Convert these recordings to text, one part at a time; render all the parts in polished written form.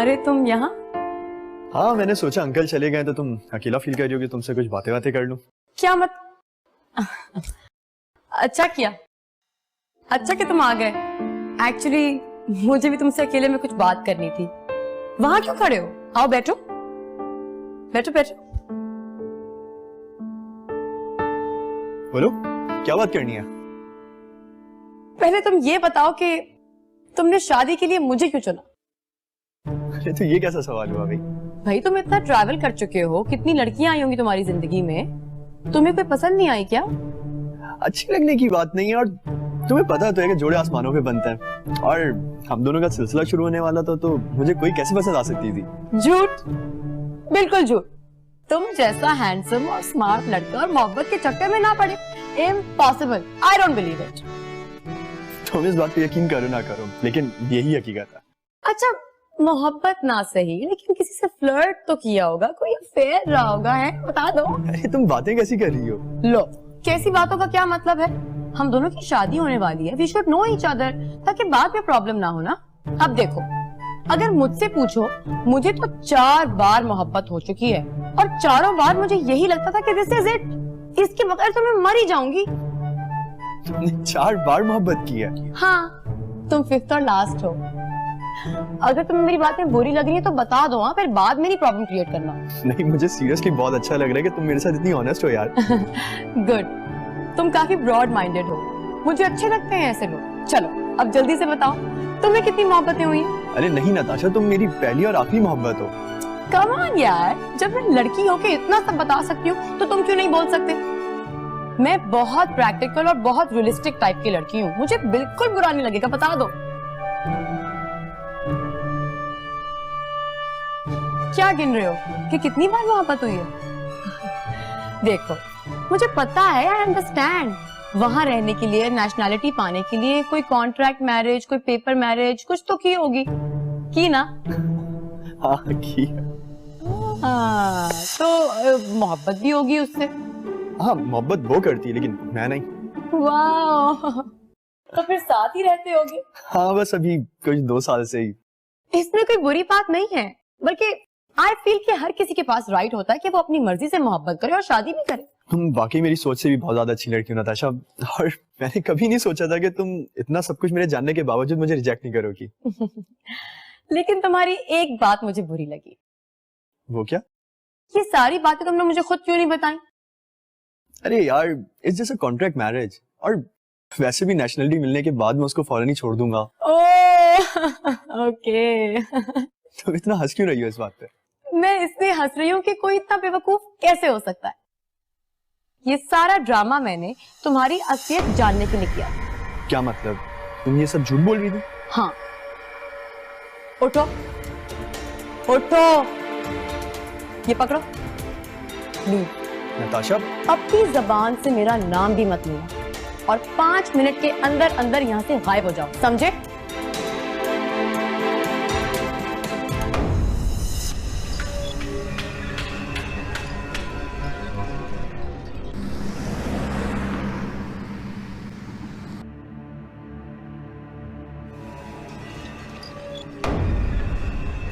अरे तुम यहाँ? हाँ, मैंने सोचा अंकल चले गए तो तुम अकेला फील कर रही होगी, तुमसे कुछ बातें बातें कर लूं। क्या मत अच्छा किया, अच्छा कि तुम आ गए। एक्चुअली मुझे भी तुमसे अकेले में कुछ बात करनी थी। वहां क्यों खड़े हो? आओ बैठो बैठो बैठो। बोलो, क्या बात करनी है? पहले तुम ये बताओ कि तुमने शादी के लिए मुझे क्यों चुना? अरे तो ये कैसा सवाल हुआ भाई? भाई तुम इतना ट्रैवल कर चुके हो, कितनी लड़कियां आई होंगी तुम्हारी जिंदगी में, तुम्हें कोई पसंद नहीं आई क्या? अच्छी लगने की बात नहीं है, और तुम्हें पता तो है कि जोड़े आसमानों पे बनते हैं, और हम दोनों का सिलसिला शुरू होने वाला था, तो मुझे कोई कैसे पसंद आ सकती थी? झूठ, बिल्कुल झूठ। तुम जैसा हैंडसम और स्मार्ट लड़का और मोहब्बत के चक्कर में ना पड़े, impossible. I don't believe it. तुम इस बात पे यकीन करो ना करो, लेकिन यही हकीकत है। अच्छा, मोहब्बत ना सही, लेकिन किसी से फ्लर्ट तो किया होगा, कोई अफेयर रहा होगा, है? बता दो। अरे तुम बातें कैसी कर रही हो? लो, कैसी बातों का क्या मतलब है? हम दोनों की शादी होने वाली है, we should know each other, ताकि बाद में प्रॉब्लम ना हो ना। अब देखो, अगर मुझसे पूछो, मुझे तो 4 बार मोहब्बत हो चुकी है, और चारों बार मुझे यही लगता था कि दिस इज इट, इसके बगैर तो मैं मर ही जाऊंगी। तुमने 4 बार मोहब्बत की है? हाँ, तुम 5th और लास्ट हो। अगर तुम्हें मेरी बातें बुरी लग रही है तो बता दो, हाँ, फिर बाद में नहीं प्रॉब्लम क्रिएट करना। नहीं, मुझे सीरियसली बहुत अच्छा लग रहा है कि तुम मेरे साथ इतनी ऑनेस्ट हो यार। गुड, तुम काफी ब्रॉड माइंडेड हो, मुझे अच्छे लगते हैं ऐसे लोग। चलो अब जल्दी से बताओ, तुम्हें कितनी मोहब्बतें हुई? अरे नहीं नताशा, तुम मेरी पहली और आखिरी मोहब्बत हो। कम ऑन यार, जब मैं लड़की होके इतना सब बता सकती हूँ तो तुम क्यों नहीं बोल सकते? मैं बहुत प्रैक्टिकल और बहुत रियलिस्टिक टाइप की लड़की हूँ, मुझे बिल्कुल बुरा नहीं लगेगा, बता दो। क्या गिन रहे हो कि कितनी बार मोहब्बत हुई है? देखो, मुझे पता है, आई अंडरस्टैंड, वहां रहने के लिए, नेशनैलिटी पाने के लिए कोई कॉन्ट्रैक्ट मैरिज, कोई पेपर मैरिज, कुछ तो की होगी, की ना? हाँ की। हाँ, तो मोहब्बत भी होगी उससे। हाँ, मोहब्बत वो करती है, लेकिन मैं नहीं। वाह, तो फिर साथ ही रहते होगे? हाँ, बस अभी कुछ 2 साल से ही। इसमें कोई बुरी बात नहीं है, बल्कि आई फील कि हर किसी के पास राइट होता है कि वो अपनी मर्जी से मोहब्बत करे और शादी भी करे। तुम वाकई मेरी सोच से भी बहुत ज्यादा अच्छी लड़की हो नताशा, और मैंने कभी नहीं सोचा था कि तुम इतना सब कुछ मेरे जानने के बावजूद मुझे रिजेक्ट नहीं करोगी। लेकिन तुम्हारी एक बात मुझे बुरी लगी। वो क्या? ये सारी बातें तुमने मुझे खुद क्यों नहीं बताई? अरे यार, it's just a contract marriage, और वैसे भी नेशनलिटी मिलने के बाद मैं उसको फौरन ही छोड़ दूंगा। ओके। तुम इतना हंस क्यों रही हो इस बात पे? मैं इसलिए हंस रही हूँ कि कोई इतना बेवकूफ कैसे हो सकता है। ये सारा ड्रामा मैंने तुम्हारी असलियत जानने के लिए किया। क्या मतलब? तुम ये सब झूठ बोल रही थी? हाँ, उठो उठो, ये पकड़ो। नताशा, अपनी जबान से मेरा नाम भी मत लेना, और 5 मिनट के अंदर अंदर यहाँ से गायब हो जाओ, समझे?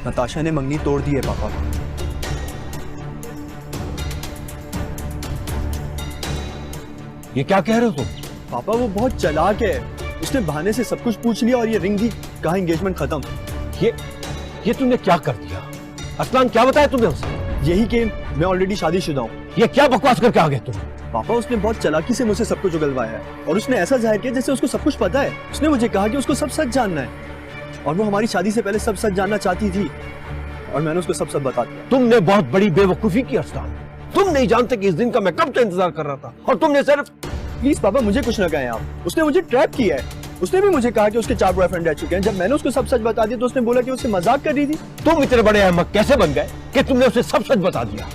नताशा ने मंगनी तोड़ दी है पापा। ये क्या कह रहे हो तुम? पापा वो बहुत चालाक है, उसने बहाने से सब कुछ पूछ लिया और ये रिंग दी, कहा एंगेजमेंट खत्म। ये तुमने क्या कर दिया? असलान क्या बताया तुमने उसे? यही कि मैं ऑलरेडी शादीशुदा हूँ। ये क्या बकवास करके आ गए तुम? पापा, उसने बहुत चालाकी से मुझसे सब कुछ उगलवाया है, और उसने ऐसा जाहिर किया जैसे उसको सब कुछ पता है। उसने मुझे कहा कि उसको सब सच जानना है, और वो हमारी शादी से पहले सब सच जानना चाहती थी, और मैंने उसको सब बता दिया। तुमने बहुत बड़ी बेवकूफी की असलान। तुम नहीं जानते कि इस दिन का मैं कब से इंतजार कर रहा था, और तुमने सिर्फ। प्लीज पापा, मुझे कुछ न कहें आप। उसने मुझे ट्रैप किया है। उसने भी मुझे कहा कि उसके 4 बॉयफ्रेंड रह चुके हैं। जब मैंने उसको सब सच बता दिया तो उसने बोला कि उससे मजाक कर रही थी। तुम इतने बड़े अहमक कैसे बन गए कि तुमने उसे सब सच बता दिया?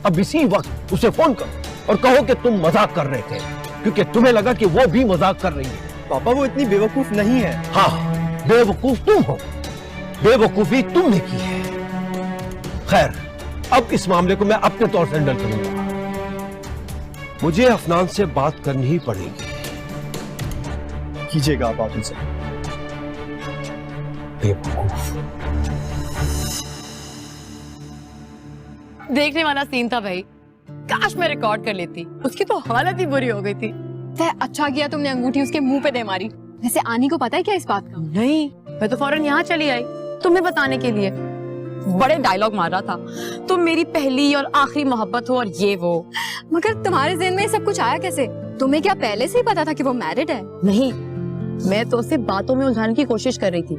अब इसी वक्त उसे फोन करो और कहो कि तुम मजाक कर रहे थे, क्योंकि तुम्हें लगा कि वो भी मजाक कर रही है। पापा, वो इतनी बेवकूफ नहीं है। हाँ, बेवकूफ तुम हो, बेवकूफी तुमने की है। खैर, अब इस मामले को मैं अपने तौर से हैंडल करूंगा। मुझे अफनान से बात करनी ही पड़ेगी। कीजिएगा आप उनसे। बेवकूफ। देखने वाला सीन था भाई, काश मैं रिकॉर्ड कर लेती, उसकी तो हालत ही बुरी हो गई थी। अच्छा किया तुमने अंगूठी उसके मुंह पे दे मारी। वैसे आनी को पता है क्या इस बात का? नहीं, मैं तो फौरन यहाँ चली आई तुम्हें बताने के लिए। बड़े डायलॉग मार रहा था, तुम मेरी पहली और आखिरी मोहब्बत हो और ये वो। मगर तुम्हारे ज़हन में ये सब कुछ आया कैसे? तुम्हें क्या पहले से ही पता था कि वो मैरिड है? नहीं, मैं तो उसे बातों में उलझाने की कोशिश कर रही थी।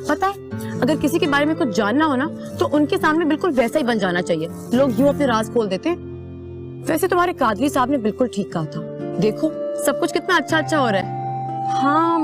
पता है, अगर किसी के बारे में कुछ जानना हो ना तो उनके सामने बिल्कुल वैसा ही बन जाना चाहिए। लोग यूं अपने राज खोल देते। वैसे तुम्हारे कादरी साहब ने बिल्कुल ठीक कहा था, देखो सब कुछ कितना अच्छा अच्छा हो रहा है। हाँ,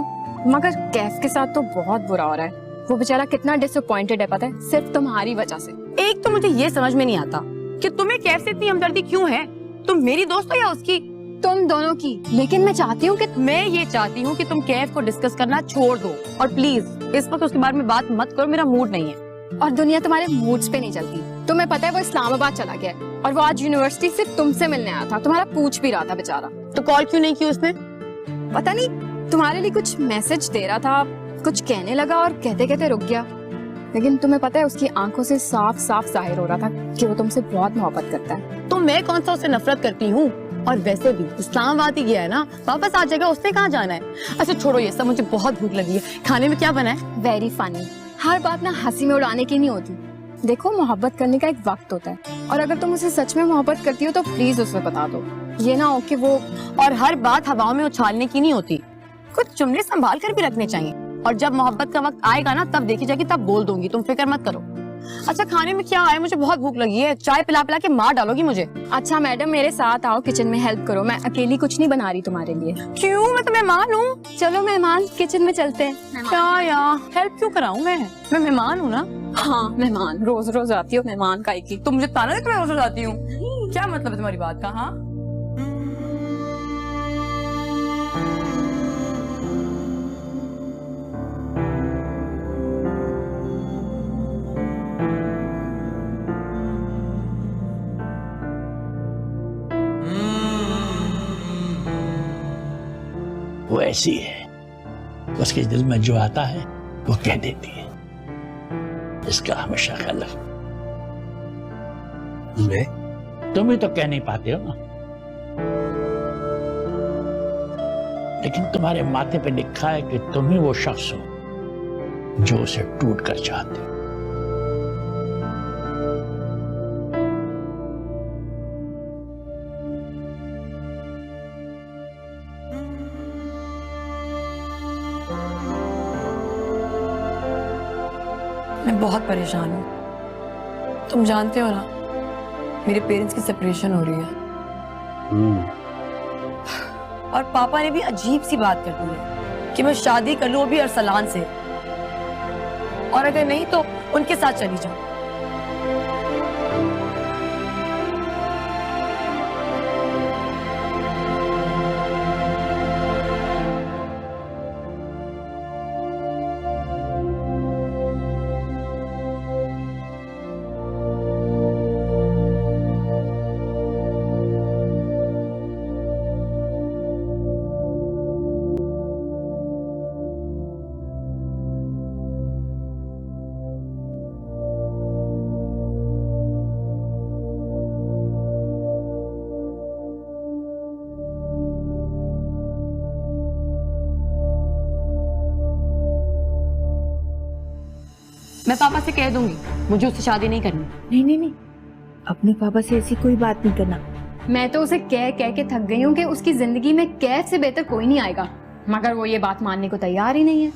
मगर कैफ के साथ तो बहुत बुरा हो रहा है। वो बेचारा कितना डिसअपॉइंटेड है पता है, सिर्फ तुम्हारी वजह से। एक तो मुझे ये समझ में नहीं आता कि तुम्हें कैफ से इतनी हमदर्दी क्यों है। तुम मेरी दोस्त हो या उसकी? तुम दोनों की। लेकिन मैं चाहती हूँ कि मैं ये चाहती हूँ कि तुम कैफ को डिस्कस करना छोड़ दो और प्लीज इस वक्त उसके बारे में बात मत करो, मेरा मूड नहीं है। और दुनिया तुम्हारे मूड्स पे नहीं चलती। तुम्हें पता है वो इस्लामाबाद चला गया है और वो आज यूनिवर्सिटी से तुमसे मिलने आया था, तुम्हारा पूछ भी रहा था बेचारा। तो कॉल क्यों नहीं की उसने? पता नहीं, तुम्हारे लिए कुछ मैसेज दे रहा था, कुछ कहने लगा और कहते कहते रुक गया। लेकिन तुम्हें पता है उसकी आंखों से साफ साफ जाहिर हो रहा था कि वो तुमसे बहुत मोहब्बत करता है। तो मैं कौन सा उससे नफरत करती हूँ? और वैसे भी इस्लामाबाद ही गया है ना, वापस आ जाएगा, उसने कहाँ जाना है। अच्छा छोड़ो ये सब, मुझे बहुत भूख लगी है। खाने में क्या बना है? Very funny. हर बात ना हंसी में उड़ाने की नहीं होती। देखो मोहब्बत करने का एक वक्त होता है और अगर तुम उसे सच में मोहब्बत करती हो तो प्लीज उसे बता दो। ये ना हो कि वो, और हर बात हवाओं में उछालने की नहीं होती, कुछ जुमले संभाल कर भी रखने चाहिए। और जब मोहब्बत का वक्त आएगा ना तब देखी जाएगी, तब बोल दूंगी, तुम फिक्र मत करो। अच्छा खाने में क्या है? मुझे बहुत भूख लगी है, चाय पिला पिला के मार डालोगी मुझे। अच्छा मैडम मेरे साथ आओ, किचन में हेल्प करो, मैं अकेली कुछ नहीं बना रही तुम्हारे लिए। क्यों? मैं तो मेहमान हूँ। चलो मेहमान, किचन में चलते हैं। क्या यार, हेल्प क्यों कराऊं मैं मेहमान हूँ ना। हाँ मेहमान, रोज रोज आती हो मेहमान का की। तुम मुझे ताना दे, मैं रोज आती हूँ? क्या मतलब है तुम्हारी बात का? हाँ वो ऐसी है, उसके दिल में जो आता है वो कह देती है। इसका हमेशा ख्याल रखना। मैं तुम ही तो कह नहीं पाते हो ना, लेकिन तुम्हारे माथे पे लिखा है कि तुम ही वो शख्स हो जो उसे टूट कर चाहते हो। मैं बहुत परेशान हूँ। तुम जानते हो ना, मेरे पेरेंट्स की सेपरेशन हो रही है और पापा ने भी अजीब सी बात कर दी है कि मैं शादी कर लूं, वो भी अरसलान से, और अगर नहीं तो उनके साथ चली जाऊं। मैं पापा से कह दूंगी मुझे उससे शादी नहीं करनी। नहीं नहीं नहीं, अपने पापा से ऐसी कोई बात नहीं करना। मैं तो उसे कह कह के थक गई हूँ कि उसकी जिंदगी में कैफ से बेहतर कोई नहीं आएगा, मगर वो ये बात मानने को तैयार ही नहीं है।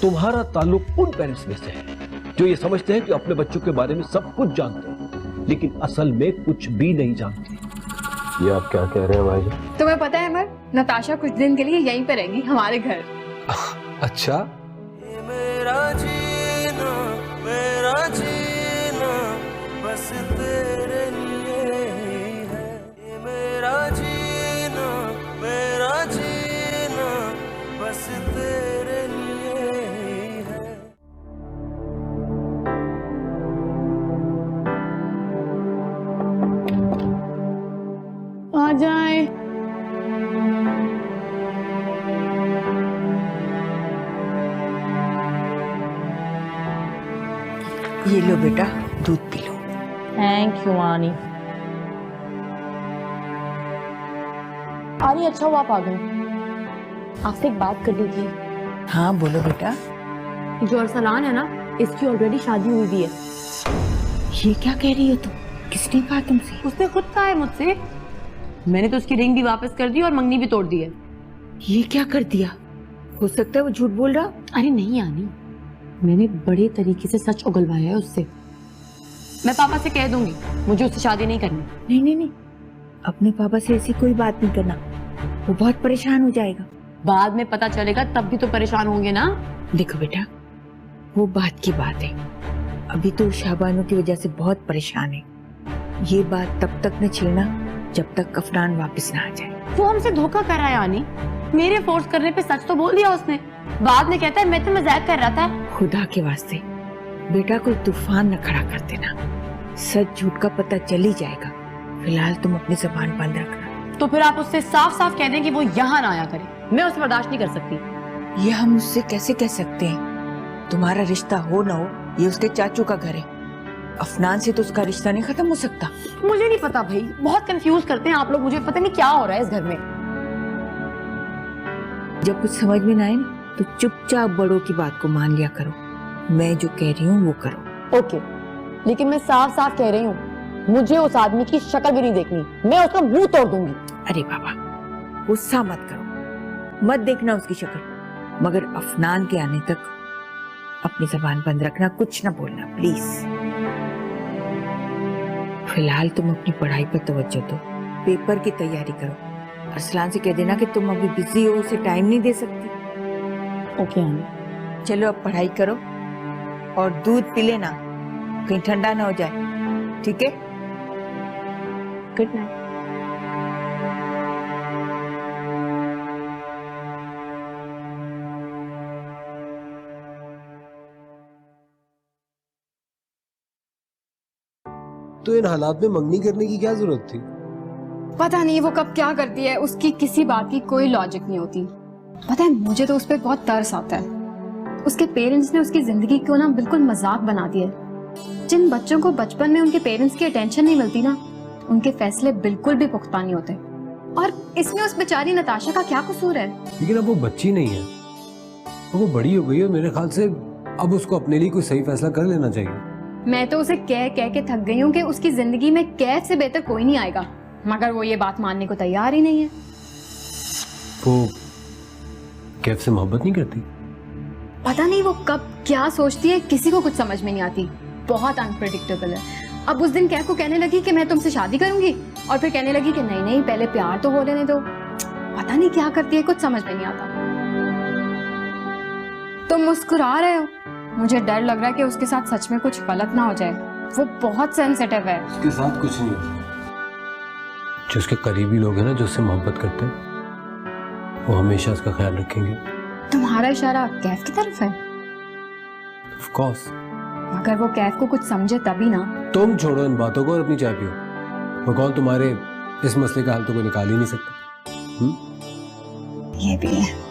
तुम्हारा ताल्लुक उन पेरेंट्स में से है जो ये समझते हैं कि अपने बच्चों के बारे में सब कुछ जानते हैं, लेकिन असल में कुछ भी नहीं जानते। ये आप क्या कह रहे हैं भाई? तुम्हें पता है अमर, नताशा कुछ दिन के लिए यहीं पे रहेगी हमारे घर। अच्छा, मेरा जीना बस तेरे लिए ही है। ये मेरा जीना बस तेरे लिए ही है। आ जाए। ये लो बेटा, दूध पी लो। थैंक यू आनी। आनी अच्छा हुआ आप आ गए। आपसे एक बात करनी थी। हाँ बोलो बेटा। जो अरसलान है ना, इसकी ऑलरेडी शादी हुई भी है। ये क्या कह रही हो तुम? किसने कहा तुमसे? उसने खुद कहा है मुझसे। मैंने तो उसकी रिंग भी वापस कर दी और मंगनी भी तोड़ दी है। ये क्या कर दिया? हो सकता है वो झूठ बोल रहा। अरे नहीं आनी, मैंने बड़े तरीके से सच उगलवाया है उससे। मैं पापा से कह दूंगी मुझे उससे शादी नहीं करनी। नहीं नहीं नहीं, अपने पापा से ऐसी कोई बात नहीं करना, वो बहुत परेशान हो जाएगा। बाद में पता चलेगा तब भी तो परेशान होंगे ना। देखो बेटा, वो बात की बात है, अभी तो शाबानो की वजह से बहुत परेशान है। ये बात तब तक न छेड़ना जब तक अफनान वापस ना आ जाए। वो हमसे धोखा कर रहा है आनी। मेरे फोर्स करने पे सच तो बोल दिया उसने, बाद में कहता है मैं तो मजाक कर रहा था। खुदा के वास्ते बेटा, कोई तूफान न खड़ा कर देना, सच झूठ का पता चल ही जाएगा। फिलहाल तुम अपनी जुबान बंद रखना। तो फिर आप उससे साफ साफ कह दें कि वो यहाँ ना आया करे। मैं उसे बर्दाश्त नहीं कर सकती। ये हम उससे कैसे कह सकते हैं? तुम्हारा रिश्ता हो ना हो, ये उसके चाचू का घर है। अफनान से तो उसका रिश्ता नहीं खत्म हो सकता। मुझे नहीं पता भाई, बहुत कंफ्यूज करते हैं आप लोग मुझे। पता नहीं क्या हो रहा है इस घर में। जब कुछ समझ में ना आए ना, तो चुपचाप बड़ों की बात को मान लिया करो। मैं जो कह रही हूँ वो करो। ओके, लेकिन मैं साफ साफ कह रही हूँ, मुझे उस आदमी की शक्ल भी नहीं देखनी। मैं उसका मुंह तोड़ दूंगी। अरे बाबा, गुस्सा मत करो, मत देखना उसकी शक्ल, मगर अफनान के आने तक अपनी जबान बंद रखना, कुछ ना बोलना प्लीज। फिलहाल तुम अपनी पढ़ाई पर तवज्जो दो, पेपर की तैयारी करो। अरसलान से कह देना कि तुम अभी बिजी हो, उसे टाइम नहीं दे सकती। ओके आनी। चलो अब पढ़ाई करो और दूध पी लेना, कहीं ठंडा ना हो जाए, ठीक है? Good night. तो इन हालात में मंगनी करने की क्या जरूरत थी? पता नहीं वो कब क्या करती है, उसकी किसी बात की कोई लॉजिक नहीं होती। पता है, मुझे तो उस पर बहुत तरस आता है। उसके पेरेंट्स ने उसकी जिंदगी को ना बिल्कुल मजाक बना दिया। जिन बच्चों को बचपन में उनके पेरेंट्स की अटेंशन नहीं मिलती ना, उनके फैसले बिल्कुल भी पुख्ता नहीं होते। और इसमें उस बेचारी नताशा का क्या कसूर है? लेकिन अब वो बच्ची नहीं है, वो बड़ी हो गई है। मेरे ख्याल से अब उसको अपने लिए कोई सही फैसला कर लेना चाहिए। मैं तो उसे कह कह के थक गई हूँ कि उसकी जिंदगी में कैफ से बेहतर कोई नहीं आएगा, मगर वो ये बात मानने को तैयार ही नहीं है। वो कैफ से मोहब्बत नहीं करती? पता नहीं वो कब क्या सोचती है, किसी को कुछ समझ में नहीं आती। बहुत अनप्रेडिक्टेबल है। अब उस दिन कैफ को कहने लगी कि मैं तुमसे शादी करूंगी, और फिर कहने लगी कि नहीं नहीं पहले प्यार तो हो लेने दो। पता नहीं क्या करती है, कुछ समझ में नहीं आता। तुम मुस्कुरा रहे हो, मुझे डर लग रहा है कि उसके साथ सच में कुछ गलत ना हो जाए। वो बहुत सेंसिटिव है। उसके साथ कुछ नहीं होता। जो उसके करीबी लोग हैं ना, जो उससे मोहब्बत करते हैं, वो हमेशा उसका ख्याल रखेंगे। तुम्हारा इशारा कैफ की तरफ है? Of course। अगर वो कैफ को कुछ समझे तभी ना। तुम छोड़ो इन बातों को और अपनी चाय पियो। मैं कौन तुम्हारे इस मसले का हल तो कोई निकाल ही नहीं सकता। ये भी है।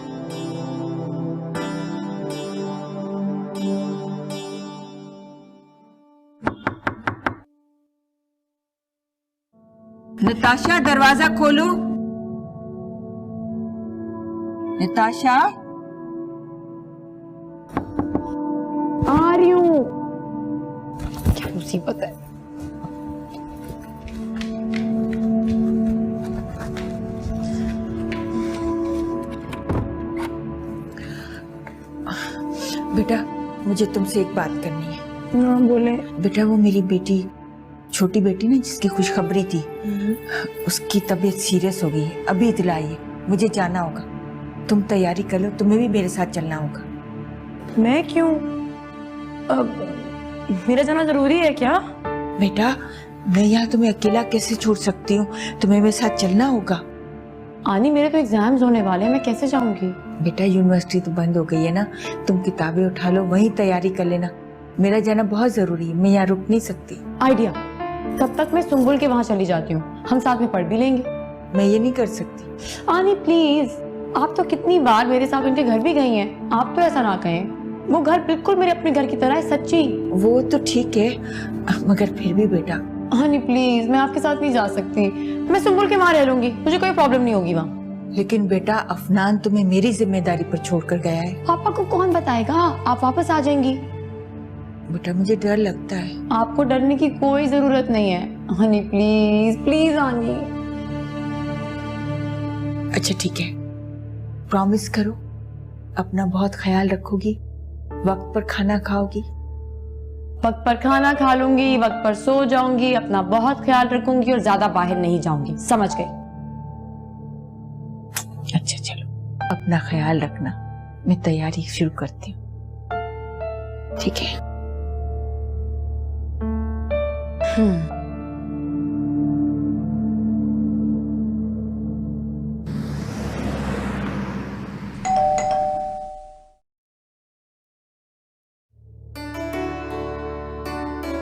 नताशा, दरवाजा खोलो। नताशा, आ रही हूँ। क्या मुसीबत है। बेटा मुझे तुमसे एक बात करनी है। हाँ बोले। बेटा वो मेरी बेटी, छोटी बेटी ना जिसकी खुशखबरी थी, उसकी तबीयत सीरियस हो गई है, अभी इतला आई है, मुझे जाना होगा। तुम तैयारी कर लो, तुम्हें भी मेरे साथ चलना होगा। मैं क्यों? मेरा जाना जरूरी है क्या? बेटा मैं यहाँ तुम्हें अकेला कैसे छोड़ सकती हूँ, तुम्हें मेरे साथ चलना होगा। आनी मेरे तो एग्जाम्स होने वाले हैं, मैं कैसे जाऊंगी? बेटा यूनिवर्सिटी तो बंद हो गई है ना, तुम किताबें उठा लो, वहीं तैयारी कर लेना। मेरा जाना बहुत जरूरी है, मैं यहाँ रुक नहीं सकती। आइडिया, तब तक मैं सुंबुल के वहाँ चली जाती हूँ, हम साथ में पढ़ भी लेंगे। मैं ये नहीं कर सकती। आनी प्लीज, आप तो कितनी बार मेरे साथ उनके घर भी गई हैं, आप तो ऐसा ना कहें। वो घर बिल्कुल मेरे अपने घर की तरह है, सच्ची। वो तो ठीक है, मगर फिर भी बेटा हनी प्लीज, मैं आपके साथ नहीं जा सकती। मैं सुम्बुल के वहां रह लूंगी, मुझे कोई प्रॉब्लम नहीं होगी वहाँ। लेकिन बेटा अफनान तुम्हें मेरी जिम्मेदारी पर छोड़कर गया है। पापा को कौन बताएगा? आप वापस आ जाएंगी। बेटा मुझे डर लगता है। आपको डरने की कोई जरूरत नहीं है। Honey please please Honey. अच्छा ठीक है, प्रॉमिस करो अपना बहुत ख्याल रखोगी, वक्त पर खाना खाओगी। वक्त पर खाना खा लूंगी, वक्त पर सो जाऊंगी, अपना बहुत ख्याल रखूंगी और ज्यादा बाहर नहीं जाऊंगी, समझ गए? अच्छा चलो, अपना ख्याल रखना, मैं तैयारी शुरू करती हूँ। ठीक है।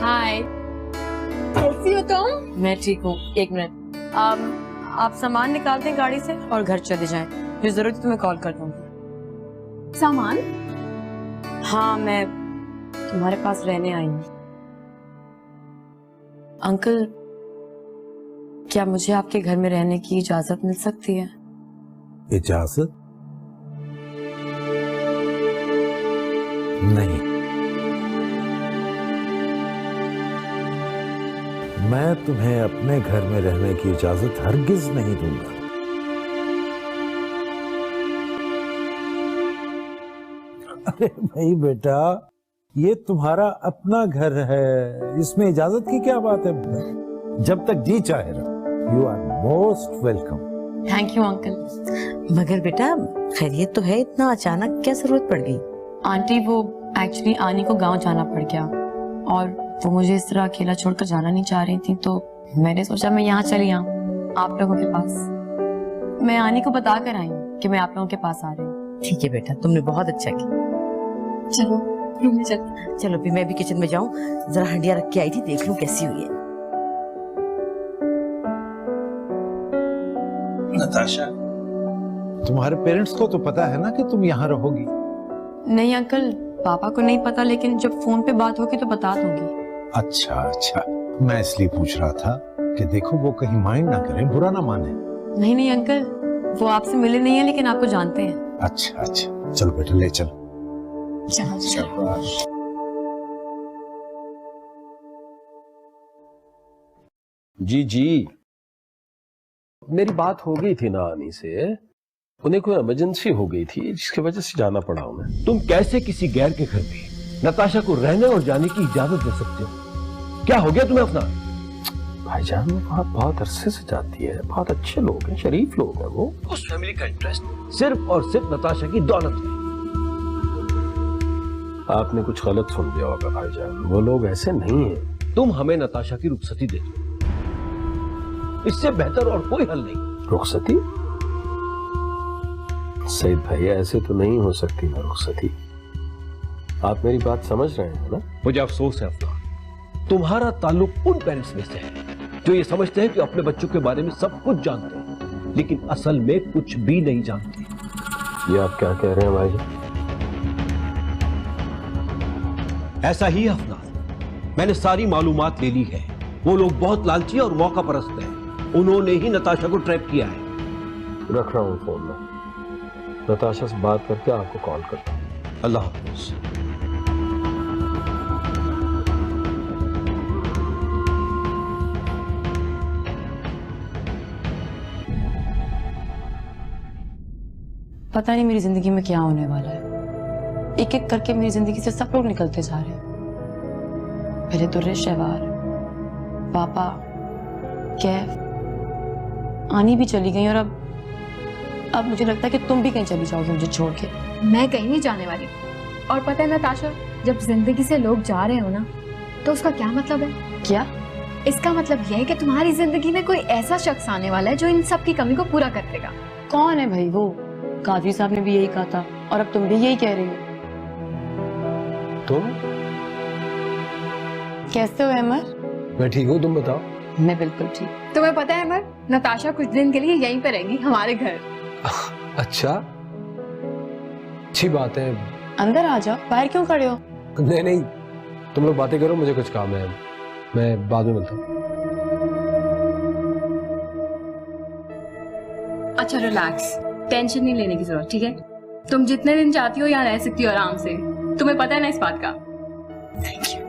हाय, कैसी हो तुम? मैं ठीक हूँ। एक मिनट, आप सामान निकालते हैं गाड़ी से और घर चले जाएं। जो जरूरत है तो मैं कॉल कर दूंगी। सामान? हाँ, मैं तुम्हारे पास रहने आई हूँ। अंकल, क्या मुझे आपके घर में रहने की इजाजत मिल सकती है? इजाजत? नहीं, मैं तुम्हें अपने घर में रहने की इजाजत हरगिज नहीं दूंगा। अरे भाई बेटा, ये तुम्हारा अपना घर है, इसमें इजाजत की क्या बात है? जब तक जी चाहे रहो। You are most welcome. Thank you uncle. मगर बेटा खैरियत तो है, इतना अचानक क्या जरूरत पड़ गई? आंटी, वो एक्चुअली आनी को गांव जाना पड़ गया और वो मुझे इस तरह अकेला छोड़कर जाना नहीं चाह रही थी, तो मैंने सोचा मैं यहाँ चली आऊँ आप लोगों के पास। मैं आनी को बता कर आई हूँ कि मैं आप लोगों के पास आ रही हूँ। ठीक है बेटा, तुमने बहुत अच्छा किया। चलो रूम में चलते। चलो भी मैं भी किचन में जाऊं, जरा हंडिया रख के आई थी, देख लूं कैसी हुई है। नताशा, तुम्हारे पेरेंट्स को तो पता है ना कि तुम यहाँ रहोगी? नहीं अंकल, पापा को नहीं पता, लेकिन जब फोन पे बात होगी तो बता दूंगी। अच्छा अच्छा, मैं इसलिए पूछ रहा था कि देखो वो कहीं माइंड ना करें, बुरा ना माने। नहीं नहीं अंकल, वो आपसे मिले नहीं है लेकिन आपको जानते हैं। अच्छा अच्छा, चलो बेटा ले चलो। जी जी, मेरी बात हो गई थी ना आनी से, उन्हें कोई इमरजेंसी हो गई थी जिसकी वजह से जाना पड़ा उन्हें। तुम कैसे किसी गैर के घर में नताशा को रहने और जाने की इजाजत दे सकते हो? क्या हो गया तुम्हें अपना? भाईजान वो बहुत अरसे से जाती है, बहुत अच्छे लोग हैं, शरीफ लोग हैं वो। उस फैमिली का इंटरेस्ट सिर्फ और सिर्फ नताशा की दौलत में। आपने कुछ गलत सुन लिया होगा भाईजान, वो लोग ऐसे नहीं हैं। तुम हमें नताशा की रुखसती दे दो, इससे बेहतर और कोई हल नहीं। रुखसती? सईद भाई ऐसे तो नहीं हो सकती ना रुखसती। आप मेरी बात समझ रहे हैं ना? मुझे अफसोस है अफनान, तुम्हारा ताल्लुक उन पेरेंट्स में से है जो ये समझते हैं कि अपने बच्चों के बारे में सब कुछ जानते हैं, लेकिन असल में कुछ भी नहीं जानते। ये आप क्या कह रहे हैं भाई? ऐसा ही है अफनान, मैंने सारी मालूमात ले ली है। वो लोग बहुत लालची और मौका परस्त हैं, उन्होंने ही नताशा को ट्रैप किया है। रख रहा हूं फोन में, नताशा से बात करके आपको कॉल करता हूं। अल्लाह हाफिज। पता नहीं मेरी जिंदगी में क्या होने वाला है। एक एक करके मेरी जिंदगी से सब लोग निकलते जा रहे हैं। पहले दुर्रे शहवार, पापा, कैफ, आनी भी चली गई और अब मुझे लगता है कि तुम भी कहीं चली जाओगी मुझे छोड़ के। मैं कहीं नहीं जाने वाली। और पता है नताशा, जब जिंदगी से लोग जा रहे हो ना, तो उसका क्या मतलब है? क्या? इसका मतलब यह है कि तुम्हारी जिंदगी में कोई ऐसा शख्स आने वाला है जो इन सब की कमी को पूरा कर देगा। कौन है भाई वो? काजी साहब ने भी यही कहा था और अब तुम भी यही कह रही हो। तुम कैसे हो अहमद? मैं ठीक हूँ, तुम बताओ। मैं बिल्कुल ठीक। तुम्हें पता है अमर, नताशा कुछ दिन के लिए यहीं पर रहेगी हमारे घर। अच्छा, अच्छी बात है। अंदर आ जाओ, बाहर क्यों खड़े हो? नहीं नहीं, तुम लोग बातें करो, मुझे कुछ काम है, मैं बाद में मिलता हूँ। अच्छा रिलैक्स, टेंशन नहीं लेने की जरूरत, ठीक है? तुम जितने दिन चाहती हो यहाँ रह सकती हो आराम से, तुम्हें पता है ना इस बात का। Thank you.